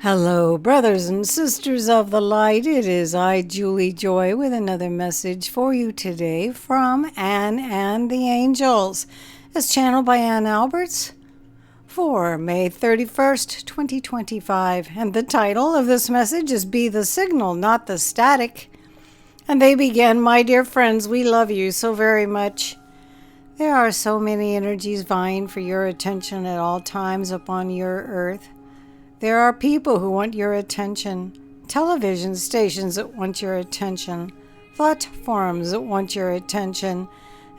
Hello, brothers and sisters of the light. It is I, Julie Joy, with another message for you today from Anne and the Angels, as channeled by Anne Albers for May 31st, 2025. And the title of this message is Be the Signal, Not the Static. And they begin, my dear friends, we love you so very much. There are so many energies vying for your attention at all times upon your earth. There are people who want your attention, television stations that want your attention, thought forums that want your attention,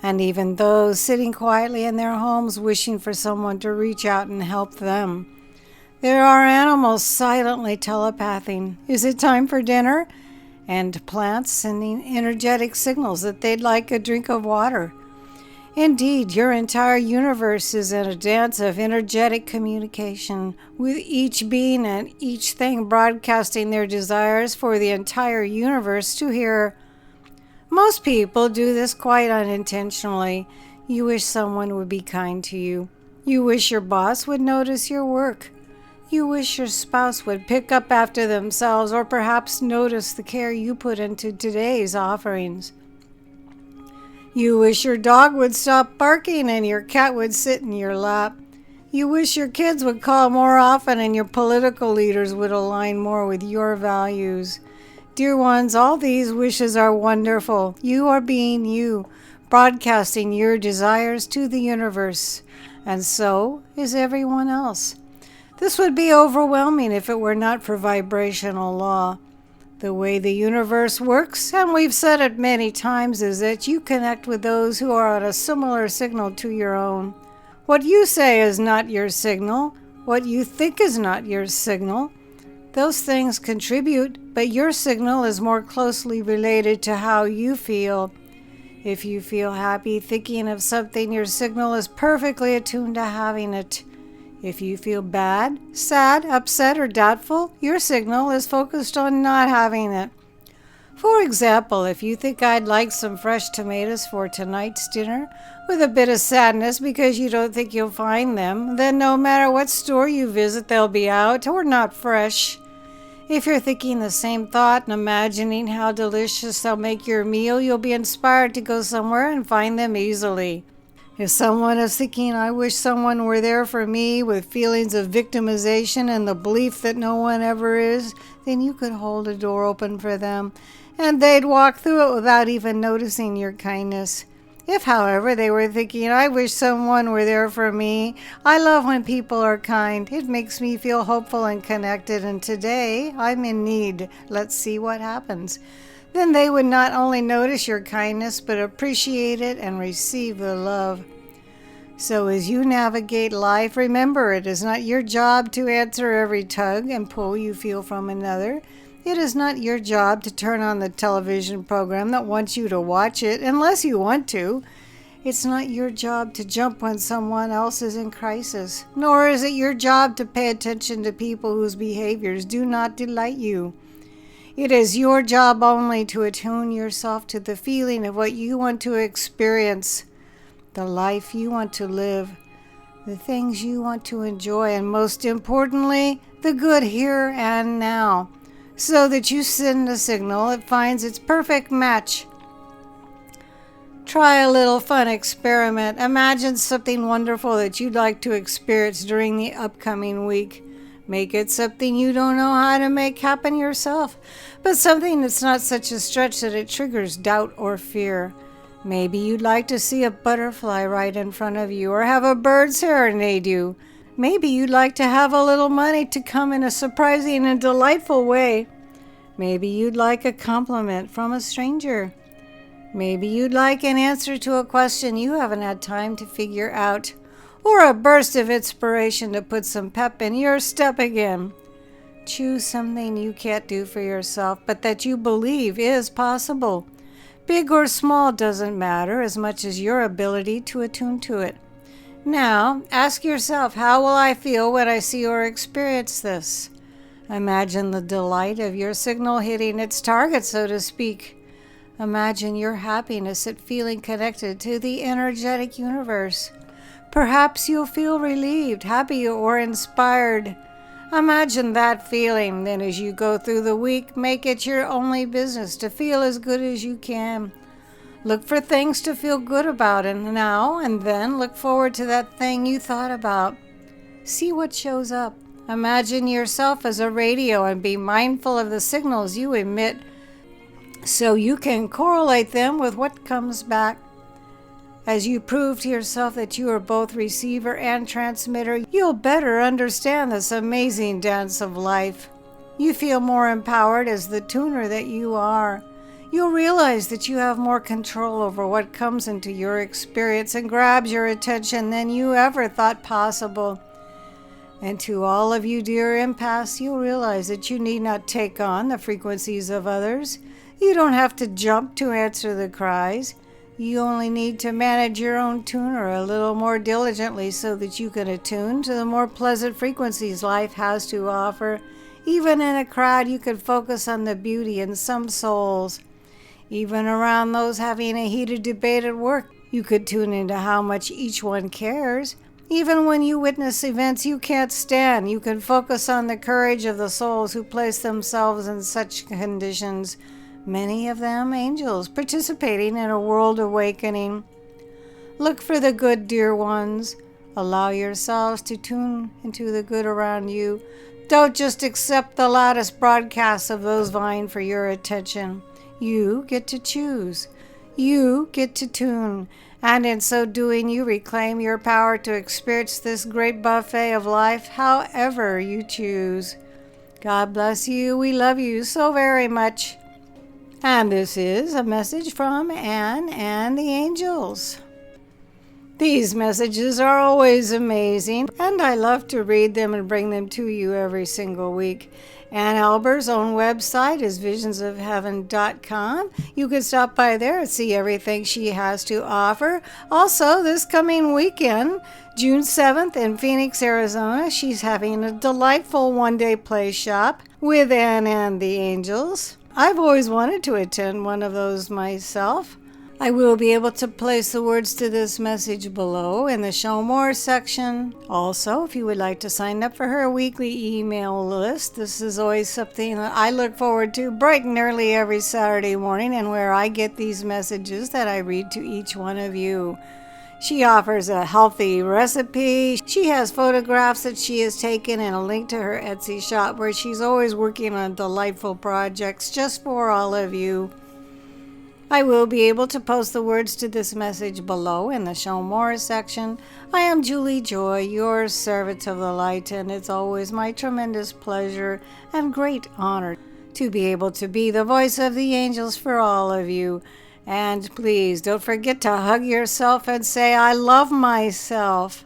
and even those sitting quietly in their homes wishing for someone to reach out and help them. There are animals silently telepathing, is it time for dinner? And plants sending energetic signals that they'd like a drink of water. Indeed, your entire universe is in a dance of energetic communication, with each being and each thing broadcasting their desires for the entire universe to hear. Most people do this quite unintentionally. You wish someone would be kind to you. You wish your boss would notice your work. You wish your spouse would pick up after themselves, or perhaps notice the care you put into today's offerings. You wish your dog would stop barking and your cat would sit in your lap. You wish your kids would call more often and your political leaders would align more with your values. Dear ones, all these wishes are wonderful. You are being you, broadcasting your desires to the universe. And so is everyone else. This would be overwhelming if it were not for vibrational law. The way the universe works, and we've said it many times, is that you connect with those who are on a similar signal to your own. What you say is not your signal. What you think is not your signal. Those things contribute, but your signal is more closely related to how you feel. If you feel happy thinking of something, your signal is perfectly attuned to having it. If you feel bad, sad, upset, or doubtful, your signal is focused on not having it. For example, if you think I'd like some fresh tomatoes for tonight's dinner, with a bit of sadness because you don't think you'll find them, then no matter what store you visit, they'll be out or not fresh. If you're thinking the same thought and imagining how delicious they'll make your meal, you'll be inspired to go somewhere and find them easily. If someone is thinking, I wish someone were there for me, with feelings of victimization and the belief that no one ever is, then you could hold a door open for them, and they'd walk through it without even noticing your kindness. If, however, they were thinking, I wish someone were there for me, I love when people are kind, it makes me feel hopeful and connected, and today I'm in need, let's see what happens. Then they would not only notice your kindness, but appreciate it and receive the love. So as you navigate life, remember it is not your job to answer every tug and pull you feel from another. It is not your job to turn on the television program that wants you to watch it, unless you want to. It's not your job to jump when someone else is in crisis, nor is it your job to pay attention to people whose behaviors do not delight you. It is your job only to attune yourself to the feeling of what you want to experience, the life you want to live, the things you want to enjoy, and most importantly, the good here and now, so that you send a signal that finds its perfect match. Try a little fun experiment. Imagine something wonderful that you'd like to experience during the upcoming week. Make it something you don't know how to make happen yourself, but something that's not such a stretch that it triggers doubt or fear. Maybe you'd like to see a butterfly right in front of you, or have a bird serenade you. Maybe you'd like to have a little money to come in a surprising and delightful way. Maybe you'd like a compliment from a stranger. Maybe you'd like an answer to a question you haven't had time to figure out, or a burst of inspiration to put some pep in your step again. Choose something you can't do for yourself, but that you believe is possible. Big or small doesn't matter as much as your ability to attune to it. Now, ask yourself, how will I feel when I see or experience this? Imagine the delight of your signal hitting its target, so to speak. Imagine your happiness at feeling connected to the energetic universe. Perhaps you'll feel relieved, happy, or inspired. Imagine that feeling. Then as you go through the week, make it your only business to feel as good as you can. Look for things to feel good about and now and then look forward to that thing you thought about. See what shows up. Imagine yourself as a radio and be mindful of the signals you emit so you can correlate them with what comes back. As you prove to yourself that you are both receiver and transmitter, you'll better understand this amazing dance of life. You feel more empowered as the tuner that you are. You'll realize that you have more control over what comes into your experience and grabs your attention than you ever thought possible. And to all of you dear empaths, you'll realize that you need not take on the frequencies of others. You don't have to jump to answer the cries. You only need to manage your own tuner a little more diligently so that you can attune to the more pleasant frequencies life has to offer. Even in a crowd, you can focus on the beauty in some souls. Even around those having a heated debate at work, you could tune into how much each one cares. Even when you witness events you can't stand, you can focus on the courage of the souls who place themselves in such conditions, many of them angels participating in a world awakening. Look for the good, dear ones. Allow yourselves to tune into the good around you. Don't just accept the loudest broadcasts of those vying for your attention. You get to choose. You get to tune. And in so doing, you reclaim your power to experience this great buffet of life however you choose. God bless you. We love you so very much. And this is a message from Anne and the Angels. These messages are always amazing, and I love to read them and bring them to you every single week. Anne Albers' own website is visionsofheaven.com. You can stop by there and see everything she has to offer. Also, this coming weekend, June 7th in Phoenix, Arizona, she's having a delightful one-day play shop with Anne and the Angels. I've always wanted to attend one of those myself. I will be able to place the words to this message below in the Show More section. Also, if you would like to sign up for her weekly email list, this is always something that I look forward to bright and early every Saturday morning, and where I get these messages that I read to each one of you. She offers a healthy recipe. She has photographs that she has taken and a link to her Etsy shop where she's always working on delightful projects just for all of you. I will be able to post the words to this message below in the Show More section. I am Julie Joy, your servant of the light, and it's always my tremendous pleasure and great honor to be able to be the voice of the angels for all of you. And please don't forget to hug yourself and say, I love myself.